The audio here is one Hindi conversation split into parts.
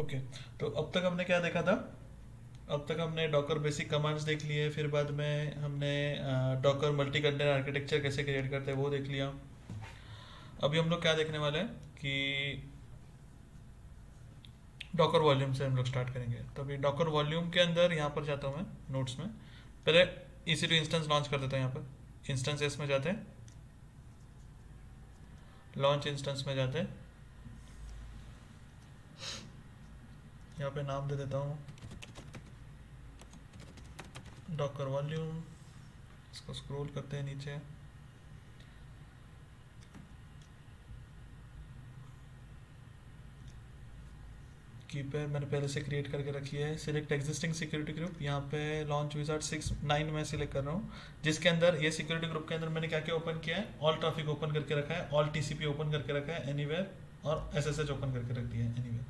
ओके, तो अब तक हमने क्या देखा था? अब तक हमने डॉकर बेसिक कमांड्स देख लिए, फिर बाद में हमने डॉकर मल्टी कंटेनर आर्किटेक्चर कैसे क्रिएट करते हैं वो देख लिया। अभी हम लोग क्या देखने वाले हैं कि डॉकर वॉल्यूम से हम लोग स्टार्ट करेंगे। तो अभी डॉकर वॉल्यूम के अंदर यहाँ पर जाता हूँ मैं नोट्स में, पहले EC2 इंस्टेंस लॉन्च कर देता हूँ। यहाँ पर इंस्टेंस एस में जाते हैं, लॉन्च इंस्टेंस में जाते हैं, यहाँ पे नाम दे देता हूँ डॉकर वॉल्यूम। इसको स्क्रॉल करते हैं नीचे, की पे मैंने पहले से क्रिएट करके रखी है। सिलेक्ट एग्जिस्टिंग सिक्योरिटी ग्रुप, यहाँ पे लॉन्च विजार्ड 6 9 में सिलेक्ट कर रहा हूँ, जिसके अंदर ये सिक्योरिटी ग्रुप के अंदर मैंने क्या क्या ओपन किया है, ऑल ट्रैफिक ओपन करके रखा है, ऑल TCP ओपन करके रखा है एनीवेयर, और SSH ओपन करके रख दिया है एनीवेयर।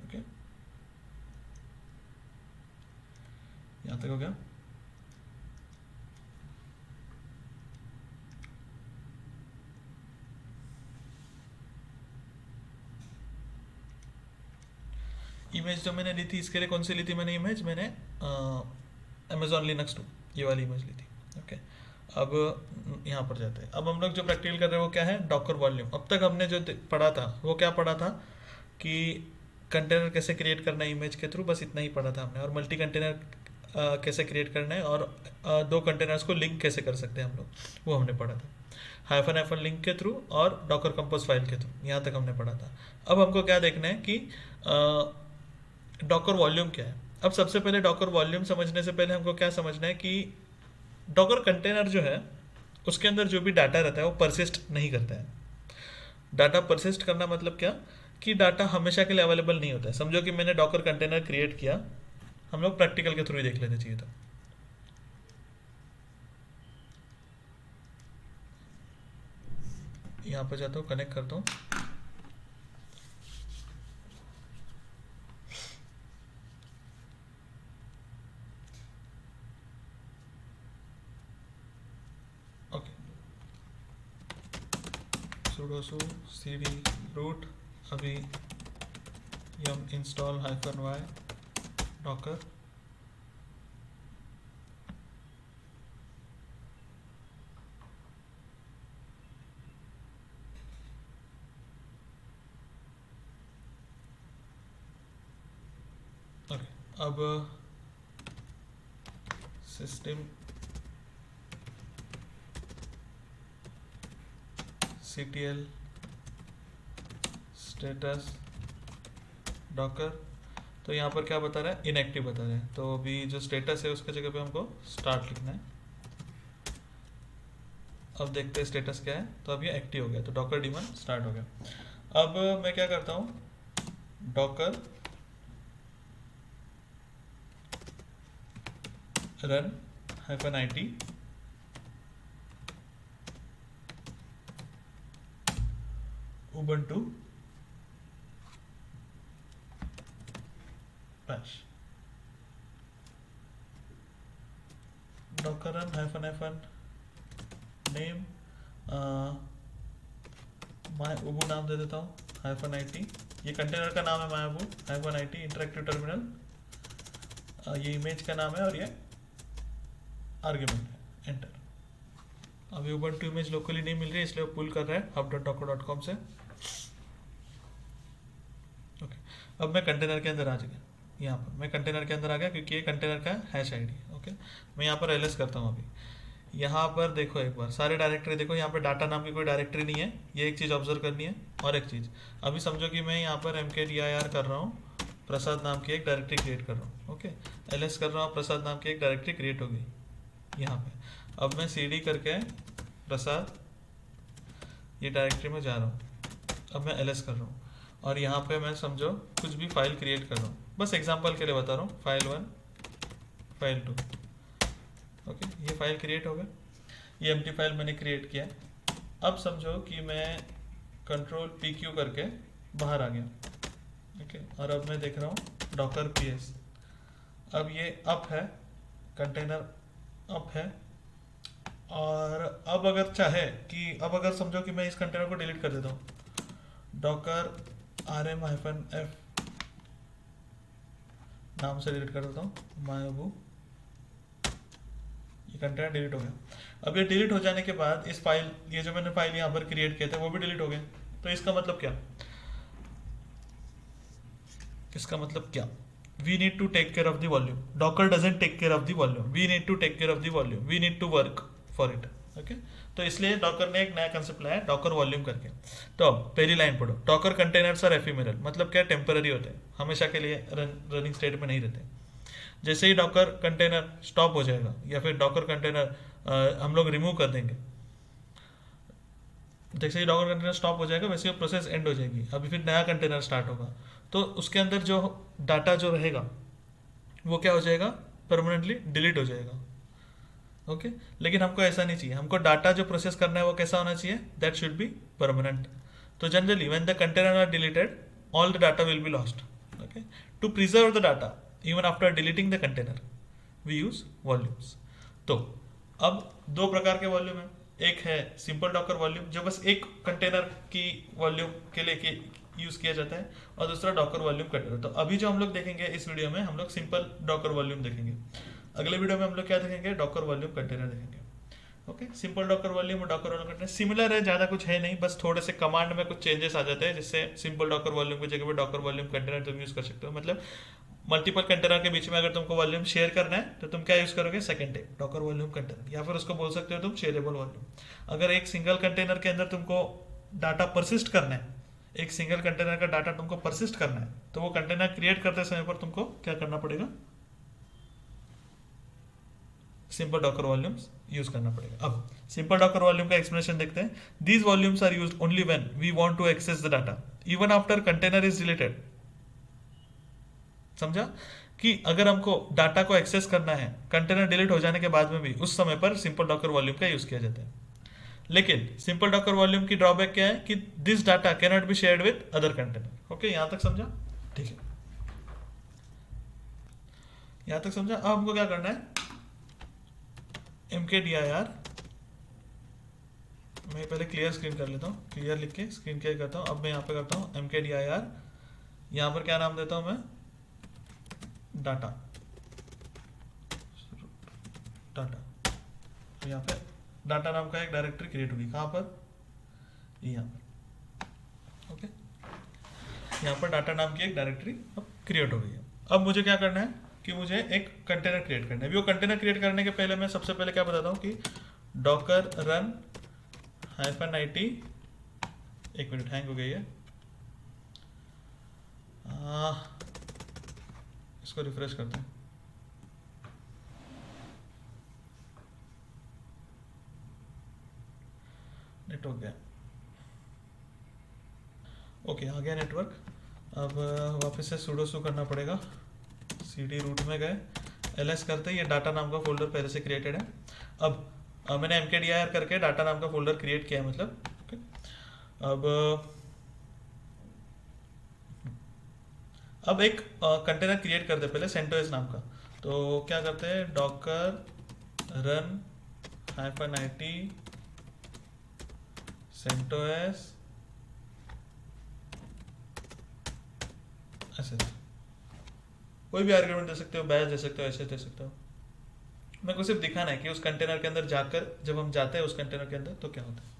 ओके, यहाँ तक हो गया। इमेज जो मैंने ली थी, इसके लिए कौन सी ली थी मैंने इमेज? मैंने अमेजोन लिनक्स 2 ये वाली इमेज ली थी। ओके, अब यहाँ पर जाते हैं। अब हम लोग जो प्रैक्टिकल कर रहे हैं वो क्या है? Docker volume. अब तक हमने जो पढ़ा था वो क्या पढ़ा था कि कंटेनर कैसे क्रिएट करना है इमेज के थ्रू, बस इतना ही पढ़ा था हमने। और मल्टी कंटेनर कैसे क्रिएट करना है, और दो कंटेनर्स को लिंक कैसे कर सकते हैं हम लोग, वो हमने पढ़ा था हाइफन हाइफन लिंक के थ्रू और डॉकर कंपोज फाइल के थ्रू। यहाँ तक हमने पढ़ा था। अब हमको क्या देखना है कि डॉकर वॉल्यूम क्या है। अब सबसे पहले डॉकर वॉल्यूम समझने से पहले हमको क्या समझना है कि डॉकर कंटेनर जो है उसके अंदर जो भी डाटा रहता है वो परसिस्ट नहीं करता है। डाटा परसिस्ट करना मतलब क्या कि डाटा हमेशा के लिए अवेलेबल नहीं होता है। समझो कि मैंने डॉकर कंटेनर क्रिएट किया, हम लोग प्रैक्टिकल के थ्रू ही देख लेते चाहिए। तो यहाँ पर जाता हूँ, कनेक्ट करता हूँ। Okay, sudo su cd root, अभी yum install -y docker। Okay, अब सिस्टम ctl स्टेटस डॉकर। तो यहाँ पर क्या बता रहा है? इनएक्टिव बता रहा है। तो अभी जो स्टेटस है उसके जगह पे हमको स्टार्ट लिखना है। अब देखते हैं स्टेटस क्या है। तो अब ये एक्टिव हो गया, तो डॉकर डिमन स्टार्ट हो गया। अब मैं क्या करता हूँ, Docker run -it ubuntu bash, docker run -name myubu नाम दे देता हूँ -it। ये कंटेनर का नाम है myubu -it इंटरेक्टिव टर्मिनल। ये इमेज का नाम है और ये आर्ग्यूमेंट है, एंटर। अभी ubuntu इमेज लोकली नहीं मिल रही है, इसलिए वो पुल कर रहा है hub.docker.com से। ओके, अब मैं कंटेनर के अंदर आ गया। यहाँ पर मैं कंटेनर के अंदर आ गया क्योंकि ये कंटेनर का हैश आईडी है। ओके, मैं यहाँ पर एलएस करता हूँ। अभी यहाँ पर देखो एक बार सारे डायरेक्टरी देखो, यहाँ पर डाटा नाम की कोई डायरेक्टरी नहीं है। ये एक चीज़ ऑब्जर्व करनी है। और एक चीज़, अभी समझो कि मैं यहाँ पर mkdir कर रहा हूँ, प्रसाद नाम की एक डायरेक्टरी क्रिएट कर रहा हूँ। ओके, एलएस कर रहा हूँ, प्रसाद नाम की एक डायरेक्टरी क्रिएट हो गई यहाँ पे। अब मैं cd करके प्रसाद ये डायरेक्टरी में जा रहा हूँ। अब मैं एलएस कर रहा हूँ और यहाँ पे मैं समझो कुछ भी फाइल क्रिएट कर रहा हूँ, बस एग्जांपल के लिए बता रहा हूँ। File 1 file 2। ओके, ये फाइल क्रिएट हो गया, ये एम्प्टी फाइल मैंने क्रिएट किया। अब समझो कि मैं कंट्रोल PQ करके बाहर आ गया। ओके, और अब मैं देख रहा हूँ डॉकर PS। अब ये अप है, कंटेनर अप है। और अब अगर चाहे कि अब अगर समझो कि मैं इस कंटेनर को डिलीट कर देता हूँ, डॉकर rm -f नाम से डिलीट कर देता हूँ, महबूब, ये कंटेनर डिलीट हो गया। अब ये डिलीट हो जाने के बाद इस फाइल, ये जो मैंने फाइल यहाँ पर क्रिएट किए थे वो भी डिलीट हो गए। तो इसका मतलब क्या, इसका मतलब क्या, we need to take care of the volume. Docker doesn't take care of the volume. We need to take care of the volume. We need to work for it. Okay? तो इसलिए डॉकर ने एक नया कंसेप्ट लाया, डॉकर वॉल्यूम करके। तो अब पहली लाइन पढ़ो, डॉकर कंटेनर्स आर एफिमेरल, मतलब क्या, टेम्पररी होते हैं, हमेशा के लिए रनिंग स्टेट में नहीं रहते। जैसे ही डॉकर कंटेनर स्टॉप हो जाएगा या फिर डॉकर कंटेनर हम लोग रिमूव कर देंगे, जैसे ही डॉकर कंटेनर स्टॉप हो जाएगा वैसे ही प्रोसेस एंड हो जाएगी, अभी फिर नया कंटेनर स्टार्ट होगा। तो उसके अंदर जो डाटा जो रहेगा वो क्या हो जाएगा, परमानेंटली डिलीट हो जाएगा। ओके, लेकिन हमको ऐसा नहीं चाहिए, हमको डाटा जो प्रोसेस करना है वो कैसा होना चाहिए, दैट शुड बी परमानेंट। तो generally when the container are deleted all the data will be lost. Okay, to preserve the data even after deleting the container we use volumes. तो अब दो प्रकार के वॉल्यूम है, एक है सिंपल डॉकर वॉल्यूम जो बस एक कंटेनर की वॉल्यूम के लिए यूज किया जाता है, और दूसरा डॉकर वॉल्यूम कंटेनर। तो अभी जो हम लोग देखेंगे इस वीडियो में हम लोग सिंपल डॉकर वॉल्यूम देखेंगे, अगले वीडियो में हम लोग क्या देखेंगे, डॉकर वॉल्यूम कंटेनर देखेंगे। ओके, सिंपल डॉकर वॉल्यूम और डॉकर वॉल्यूम कंटेनर सिमिलर है, ज़्यादा कुछ है नहीं, बस थोड़े से कमांड में कुछ चेंजेस आ जाते हैं, जिससे सिंपल डॉकर वॉल्यूम की जगह पे डॉकर वॉल्यूम कंटेनर तुम यूज कर सकते हो। मतलब मल्टीपल कंटेनर के बीच में अगर तुमको वॉल्यूम शेयर करना है तो तुम क्या यूज करोगे, second type Docker volume container, या फिर उसको बोल सकते हो तुम शेयरेबल वॉल्यूम। अगर एक सिंगल कंटेनर के अंदर तुमको डाटा परसिस्ट करना है, एक सिंगल कंटेनर का डाटा तुमको परसिस्ट करना है, तो वो कंटेनर क्रिएट करते समय पर तुमको क्या करना पड़ेगा, सिंपल डॉकर वॉल्यूम्स यूज करना पड़ेगा। अब सिंपल डॉकर वॉल्यूम का एक्सप्लेनेशन देखते हैं। These volumes are used only when we want to access the data even after container is deleted. समझा कि अगर हमको डाटा को एक्सेस करना है कंटेनर डिलीट हो जाने के बाद में भी, उस समय पर सिंपल डॉकर वॉल्यूम का यूज किया जाता है। लेकिन सिंपल डॉकर वॉल्यूम की ड्रॉबैक क्या है कि this data can not be shared with other container. Okay, यहां तक समझा, ठीक है, यहां तक समझा। अब हमको क्या करना है, mkdir, मैं पहले क्लियर स्क्रीन कर लेता हूँ, क्लियर लिख के स्क्रीन क्लियर करता हूँ। अब मैं यहाँ पे करता हूँ mkdir, यहाँ पर क्या नाम देता हूँ मैं, डाटा, डाटा। यहाँ पे डाटा नाम का एक डायरेक्टरी क्रिएट होगी, कहाँ पर, यहाँ पर। ओके, यहाँ पर डाटा नाम की एक डायरेक्टरी अब क्रिएट हो गई है। अब मुझे क्या करना है कि मुझे एक कंटेनर क्रिएट करना है। वो कंटेनर क्रिएट करने के पहले मैं सबसे पहले क्या बताता हूँ कि डॉकर रन -it, एक मिनट हैंग हो गई है, इसको रिफ्रेश करते हैं। नेटवर्क गया, ओके आ गया नेटवर्क। अब वापस से sudo su करना पड़ेगा, cd रूट में गए, ls करते ही ये डाटा नाम का फोल्डर पहले से क्रिएटेड है। अब मैंने mkdir करके डाटा नाम का फोल्डर क्रिएट किया है, मतलब ओके। अब एक कंटेनर क्रिएट करते पहले CentOS नाम का। तो क्या करते हैं, डॉकर रन -it CentOS ऐसे, कोई भी आर्गुमेंट दे सकते हो, बैच दे सकते हो, ऐसे दे सकते हो। मेरे को सिर्फ दिखाना है कि उस कंटेनर के अंदर जाकर जब हम जाते हैं उस कंटेनर के अंदर तो क्या होता है।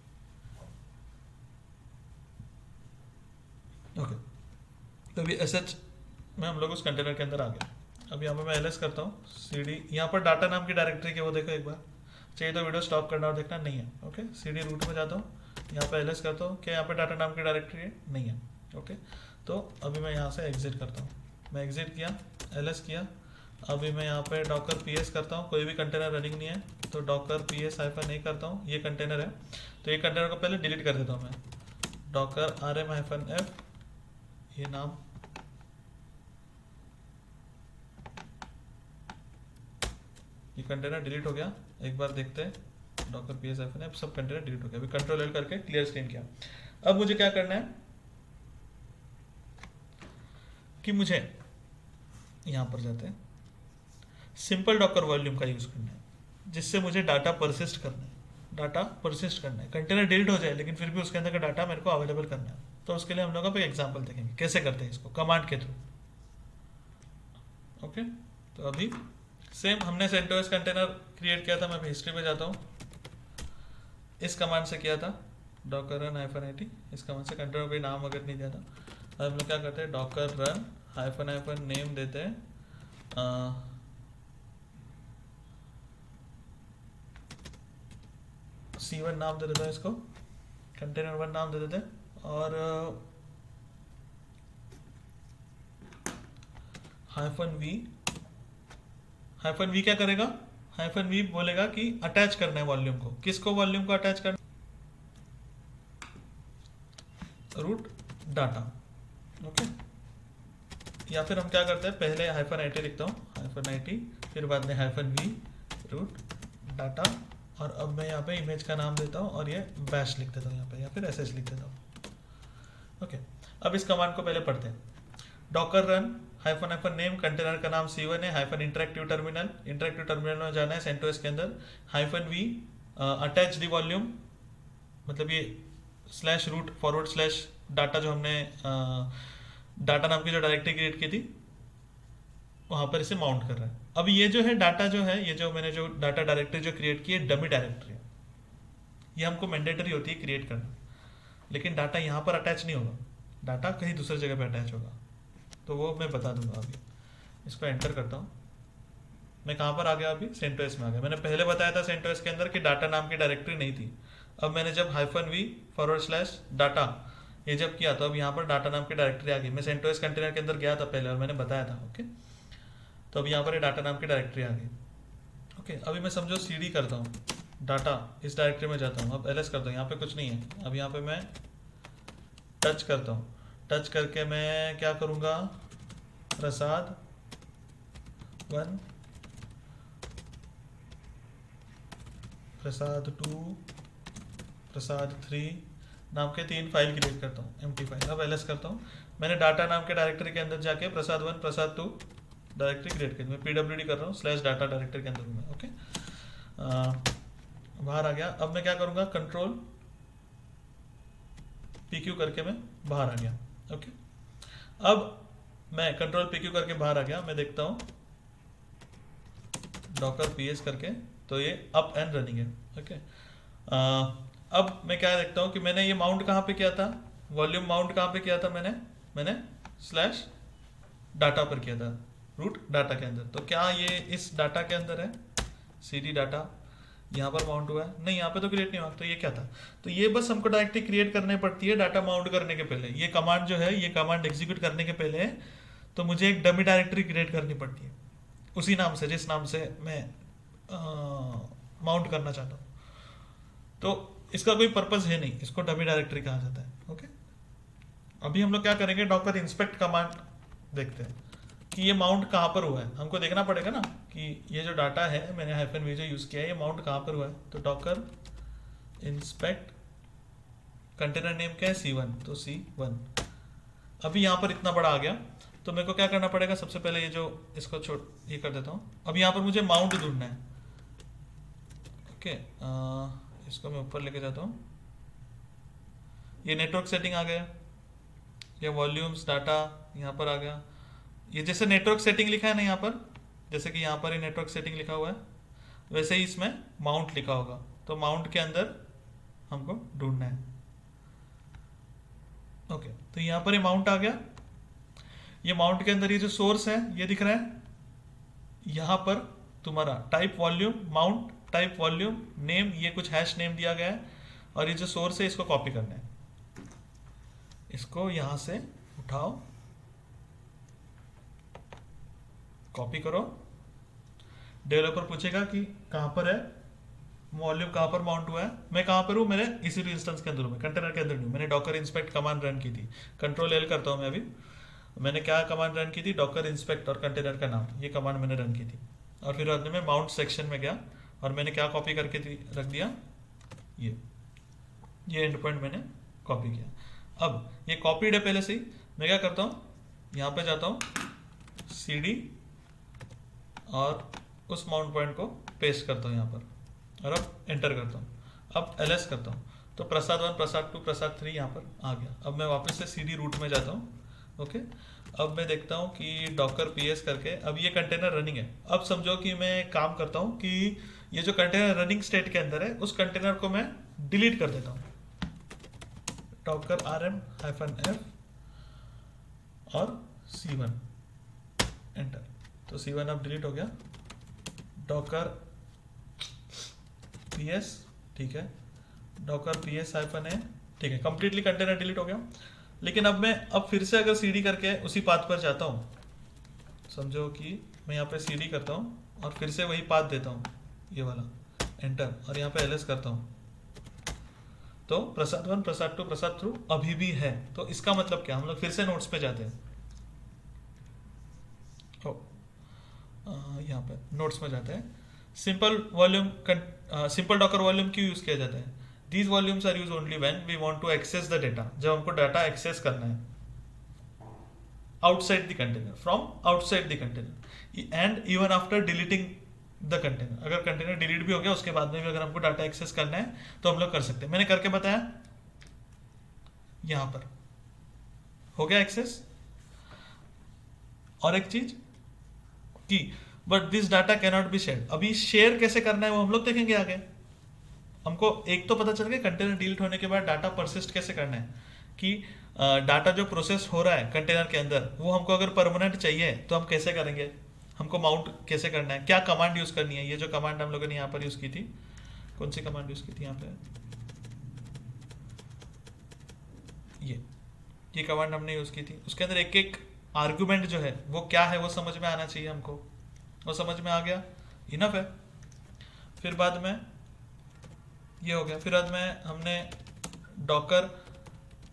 ओके, तो अभी SH में हम लोग उस कंटेनर के अंदर आ गए। अब यहाँ पे मैं ls करता हूँ, cd, यहाँ पर डाटा नाम की डायरेक्टरी के वो देखो एक बार, चाहिए तो वीडियो स्टॉप करना और देखना, नहीं है। ओके, cd रूट में जाता हूँ, यहाँ पे ls करता हूँ, क्या यहाँ पे डाटा नाम की डायरेक्टरी है, नहीं है। ओके, तो अभी मैं यहाँ से एग्जिट करता हूँ, मैं एग्जिट किया, ls किया। अभी मैं यहाँ पे डॉकर ps करता हूँ, कोई भी कंटेनर रनिंग नहीं है, तो डॉकर ps -a करता हूँ, ये कंटेनर है, तो ये कंटेनर को पहले डिलीट कर देता हूँ मैं, डॉकर rm-f, ये नाम, ये कंटेनर डिलीट हो गया। एक बार देखते हैं, डॉकर ps-f, सब कंटेनर डिलीट हो गया। अभी कंट्रोल L करके क्लियर स्क्रीन किया। अब मुझे क्या करना है कि मुझे यहाँ पर जाते हैं, सिंपल डॉकर वॉल्यूम का यूज करना है, जिससे मुझे डाटा परसिस्ट करना है, डाटा परसिस्ट करना है, कंटेनर डिलीट हो जाए लेकिन फिर भी उसके अंदर का डाटा मेरे को अवेलेबल करना है। तो उसके लिए हम लोग अब एक एग्जांपल देखेंगे कैसे करते हैं इसको, कमांड के थ्रू। ओके, तो अभी सेम हमने CentOS कंटेनर क्रिएट किया था, मैं हिस्ट्री में जाता हूँ, इस कमांड से किया था docker run -it, इस कमांड से कंटेनर कोई नाम अगर नहीं दिया था। अब हम लोग क्या करते हैं, docker run -name देते हैं, C1 नाम दे देता है इसको, कंटेनर 1 नाम दे देते हैं, और -v क्या करेगा, -v बोलेगा कि अटैच करना है वॉल्यूम को, किसको, वॉल्यूम को अटैच करना, रूट डाटा। ओके, या फिर हम क्या करते हैं, पहले -it लिखता हूँ, -it, फिर बाद में -v रूट डाटा, और अब मैं यहाँ पे इमेज का नाम देता हूँ और ये बैश लिख देता हूँ यहाँ पे, या फिर sh लिख देता हूँ। ओके, अब इस कमांड को पहले पढ़ते हैं। डॉकर रन -name, कंटेनर का नाम C1 है, -interactive टर्मिनल, इंटरेक्टिव टर्मिनल में जाना है CentOS के अंदर, -v अटैच द वॉल्यूम, मतलब ये /root / डाटा जो हमने डाटा नाम की जो डायरेक्टरी क्रिएट की थी वहाँ पर इसे माउंट कर रहा है। अब ये जो है डाटा जो है, ये जो मैंने जो डाटा डायरेक्टरी जो क्रिएट की है, डमी डायरेक्टरी है, ये हमको मैंडेटरी होती है क्रिएट करना, लेकिन डाटा यहाँ पर अटैच नहीं होगा, डाटा कहीं दूसरी जगह पे अटैच होगा, तो वो मैं बता दूंगा। अभी इसको एंटर करता हूँ, मैं कहाँ पर आ गया, अभी CentOS में आ गया। मैंने पहले बताया था CentOS के अंदर कि डाटा नाम की डायरेक्टरी नहीं थी, अब मैंने जब -v /डाटा ये जब किया तो अब यहाँ पर डाटा नाम की डायरेक्टरी आ गई। मैं CentOS कंटेनर के अंदर गया था पहले और मैंने बताया था। ओके, तो अब यहाँ पर ये डाटा नाम की डायरेक्टरी आ गई। ओके, अभी मैं समझो CD करता हूँ, डाटा इस डायरेक्टरी में जाता हूँ, अब ls करता हूँ, यहाँ पे कुछ नहीं है, अब यहाँ पे मैं टच करता हूँ, टच करके मैं क्या करूँगा, प्रसाद 1, प्रसाद 2, प्रसाद 3 नाम के 3 फाइल क्रिएट करता हूँ, एम्प्टी फाइल। अब ls करता हूँ, मैंने डाटा नाम के डायरेक्टरी के अंदर जाके प्रसाद 1 प्रसाद 2 डायरेक्टरी क्रिएट कर, मैं pwd कर रहा हूँ, /डाटा डायरेक्टरी के अंदर हूँ मैं। ओके, बाहर आ गया। अब मैं क्या करूँगा, कंट्रोल PQ करके मैं बाहर आ गया। ओके, अब मैं कंट्रोल PQ करके बाहर आ गया, मैं देखता हूँ docker ps करके, तो ये अप एंड रनिंग है। ओके, अब मैं क्या देखता हूँ कि मैंने ये माउंट कहाँ पे किया था, वॉल्यूम माउंट कहाँ पे किया था, मैंने /डाटा पर किया था, रूट डाटा के अंदर। तो क्या ये इस डाटा के अंदर है, CD डाटा यहाँ पर माउंट हुआ है, नहीं यहाँ पे तो क्रिएट नहीं हुआ, तो ये क्या था, तो ये बस हमको डायरेक्टली क्रिएट करनी पड़ती है डाटा माउंट करने के पहले। ये कमांड जो है, ये कमांड एग्जीक्यूट करने के पहले तो मुझे एक डमी डायरेक्टरी क्रिएट करनी पड़ती है उसी नाम से, जिस नाम से मैं माउंट करना चाहता हूँ। तो इसका कोई पर्पस है नहीं, इसको डमी डायरेक्टरी कहा जाता है। ओके, अभी हम लोग क्या करेंगे, डॉकर इंस्पेक्ट कमांड देखते हैं कि ये माउंट कहाँ पर हुआ है। हमको देखना पड़ेगा ना कि ये जो डाटा है, मैंने -v जो यूज़ किया है, ये माउंट कहाँ पर हुआ है। तो डॉकर इंस्पेक्ट, कंटेनर नेम क्या है, C1, तो C1। अभी यहाँ पर इतना बड़ा आ गया, तो मेरे को क्या करना पड़ेगा, सबसे पहले ये जो इसको छोड़ ये कर देता हूँ। अब यहाँ पर मुझे माउंट ढूंढना है। ओके, इसको मैं ऊपर लेके जाता हूँ, ये नेटवर्क सेटिंग आ गया, ये वॉल्यूम्स डाटा यहाँ पर आ गया। ये जैसे नेटवर्क सेटिंग लिखा है ना यहाँ पर, जैसे कि यहाँ पर ही नेटवर्क सेटिंग लिखा हुआ है, वैसे ही इसमें माउंट लिखा होगा। तो माउंट के अंदर हमको ढूंढना है। ओके, तो यहाँ पर ये माउंट आ गया। ये माउंट के अंदर ये जो सोर्स है ये दिख रहा है, यहाँ पर तुम्हारा type volume mount, type volume name, ये कुछ हैश नेम दिया गया है, और ये जो सोर्स है इसको कॉपी करना है। इसको यहाँ से उठाओ, कॉपी करो, डेवलपर पूछेगा कि कहाँ पर है वॉल्यूम, कहाँ पर माउंट हुआ है। मैं कहाँ पर हूँ, मेरे इसी इंस्टेंस के अंदर हूँ, मैं कंटेनर के अंदर नहीं हूँ। मैंने डॉकर इंस्पेक्ट कमांड रन की थी, कंट्रोल L करता हूँ मैं। अभी मैंने क्या कमांड रन की थी, डॉकर इंस्पेक्ट और कंटेनर का नाम, ये कमांड मैंने रन की थी। और फिर बाद में मैं माउंट सेक्शन में गया और मैंने क्या कॉपी करके रख दिया, ये एंड पॉइंट मैंने कॉपी किया। अब ये कॉपीड है पहले से ही, मैं क्या करता हूँ, यहाँ पे जाता हूँ CD और उस माउंट पॉइंट को पेस्ट करता हूँ यहाँ पर, और अब एंटर करता हूँ। अब ls करता हूँ, तो प्रसाद 1 प्रसाद 2 प्रसाद 3 यहाँ पर आ गया। अब मैं वापस से CD रूट में जाता हूँ। ओके, अब मैं देखता हूँ कि डॉकर पीएस करके अब ये कंटेनर रनिंग है। अब समझो कि मैं काम करता हूँ कि ये जो कंटेनर रनिंग स्टेट के अंदर है उस कंटेनर को मैं डिलीट कर देता हूँ। डॉकर rm-f और c1 एंटर। तो c1 अब डिलीट हो गया। डॉकर ps, ठीक है, डॉकर ps-a, ठीक है, कंप्लीटली कंटेनर डिलीट हो गया। लेकिन अब फिर से अगर cd करके उसी पाथ पर जाता हूँ, समझो कि मैं यहाँ पे cd करता हूँ और फिर से वही पाथ देता हूँ, ये वाला, एंटर, और यहाँ पे ls करता हूँ, तो प्रसाद 1, प्रसाद 2, प्रसाद 2 अभी भी है। तो इसका मतलब क्या, हम लोग फिर से नोट्स पे जाते हैं। यहाँ पे नोट्स में जाते हैं। सिंपल डॉकर वॉल्यूम क्यों यूज किया जाता है? These volumes are use only when we want to access the data, जब हमको डाटा एक्सेस करना है outside the container, from outside the container, and even after deleting the container. अगर कंटेनर डिलीट भी हो गया उसके बाद में भी अगर हमको डाटा एक्सेस करना है तो हम लोग कर सकते हैं। मैंने करके बताया, यहां पर हो गया एक्सेस। और एक चीज कि but this data cannot be share, अभी शेयर कैसे करना है वो हम लोग देखेंगे आगे। हमको एक तो पता चल गया कंटेनर डिलीट होने के बाद डाटा परसिस्ट कैसे करना है, कि डाटा जो प्रोसेस हो रहा है कंटेनर के अंदर वो हमको अगर परमानेंट चाहिए तो हम कैसे करेंगे, हमको माउंट कैसे करना है, क्या कमांड यूज करनी है। ये जो कमांड हम लोगों ने यहाँ पर यूज की थी, कौन सी कमांड यूज की थी यहाँ पे, ये कमांड हमने यूज की थी। उसके अंदर एक एक आर्गुमेंट जो है वो क्या है वो समझ में आना चाहिए हमको, वो समझ में आ गया, इनफ है। फिर बाद में ये हो गया, फिर बाद में हमने डॉकर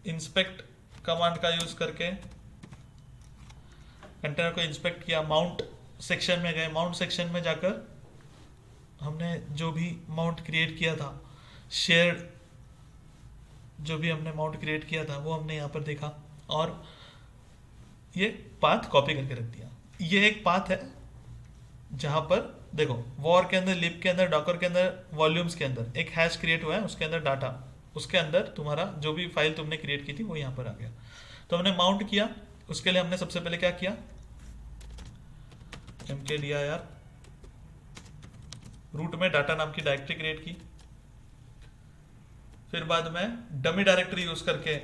इंस्पेक्ट कमांड का यूज करके कंटेनर को इंस्पेक्ट किया। माउंट सेक्शन में गए, माउंट सेक्शन में जाकर हमने जो भी माउंट क्रिएट किया था, शेयर्ड जो भी हमने माउंट क्रिएट किया था वो हमने यहाँ पर देखा और ये पाथ कॉपी करके रख दिया। ये एक पाथ है जहां पर देखो वॉर के अंदर, लिब के अंदर, डॉकर के अंदर, वॉल्यूम्स के अंदर एक हैश क्रिएट हुआ है, उसके अंदर डाटा, उसके अंदर तुम्हारा जो भी फाइल तुमने क्रिएट की थी वो यहाँ पर आ गया। तो हमने माउंट किया, उसके लिए हमने सबसे पहले क्या किया, mkdir रूट में डाटा नाम की डायरेक्टरी क्रिएट की। फिर बाद में डमी डायरेक्टरी यूज करके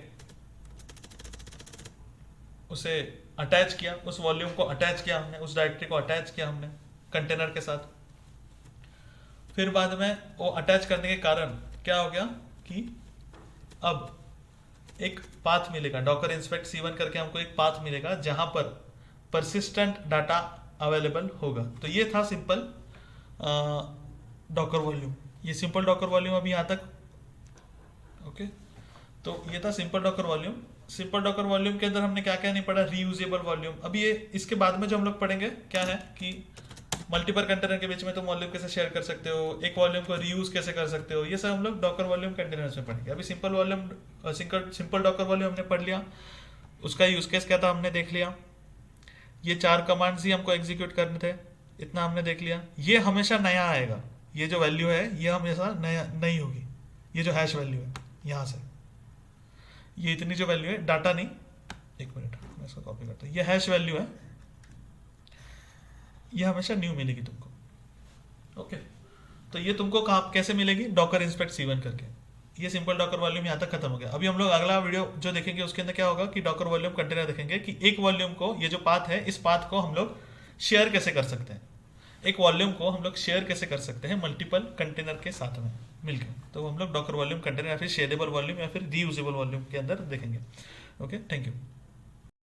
उसे अटैच किया, उस वॉल्यूम को अटैच किया हमने, उस डायरेक्टरी को अटैच किया हमने कंटेनर के साथ। फिर बाद में वो अटैच करने के कारण क्या हो गया कि अब एक पाथ मिलेगा, डॉकर इंस्पेक्ट c1 करके हमको एक पाथ मिलेगा जहां पर परसिस्टेंट डाटा अवेलेबल होगा। तो ये था सिंपल डॉकर वॉल्यूम, ये सिंपल डॉकर वॉल्यूम अभी यहाँ तक ओके। तो ये था simple Docker volume. Simple Docker volume के अंदर हमने क्या क्या नहीं पढ़ा, रीयूजेबल वॉल्यूम। अभी ये इसके बाद में जो हम लोग पढ़ेंगे क्या है कि मल्टीपल कंटेनर के बीच में तुम वॉल्यूम कैसे शेयर कर सकते हो, एक वॉल्यूम को रीयूज कैसे कर सकते हो, ये सब हम लोग डॉकर वॉल्यूम कंटेनर्स में पढ़ेंगे। अभी simple volume, simple Docker volume हमने पढ़ लिया, उसका यूज केस क्या था हमने देख लिया, ये 4 कमांड्स ही हमको एग्जीक्यूट करने थे, इतना हमने देख लिया। ये हमेशा नया आएगा, ये जो वैल्यू है ये हमेशा नया नहीं होगी, ये जो हैश वैल्यू है यहाँ से, ये इतनी जो वैल्यू है, डाटा नहीं, एक मिनट मैं इसको कॉपी करता हूँ, ये हैश वैल्यू है, ये हमेशा न्यू मिलेगी तुमको। ओके, तो ये तुमको कहाँ कैसे मिलेगी, डॉकर इंस्पेक्ट c1 करके। ये सिंपल डॉकर वॉल्यूम यहाँ तक खत्म हो गया। अभी हम लोग अगला वीडियो जो देखेंगे उसके अंदर क्या होगा कि डॉकर वॉल्यूम कंटेनर देखेंगे कि एक वॉल्यूम को, ये जो पाथ है, इस पाथ को हम लोग शेयर कैसे कर सकते हैं, एक वॉल्यूम को हम लोग शेयर कैसे कर सकते हैं मल्टीपल कंटेनर के साथ में मिलकर। तो हम लोग डॉकर वॉल्यूम कंटेनर या फिर शेयरेबल वॉल्यूम या फिर रीयूजेबल वॉल्यूम के अंदर देखेंगे। Okay, thank you.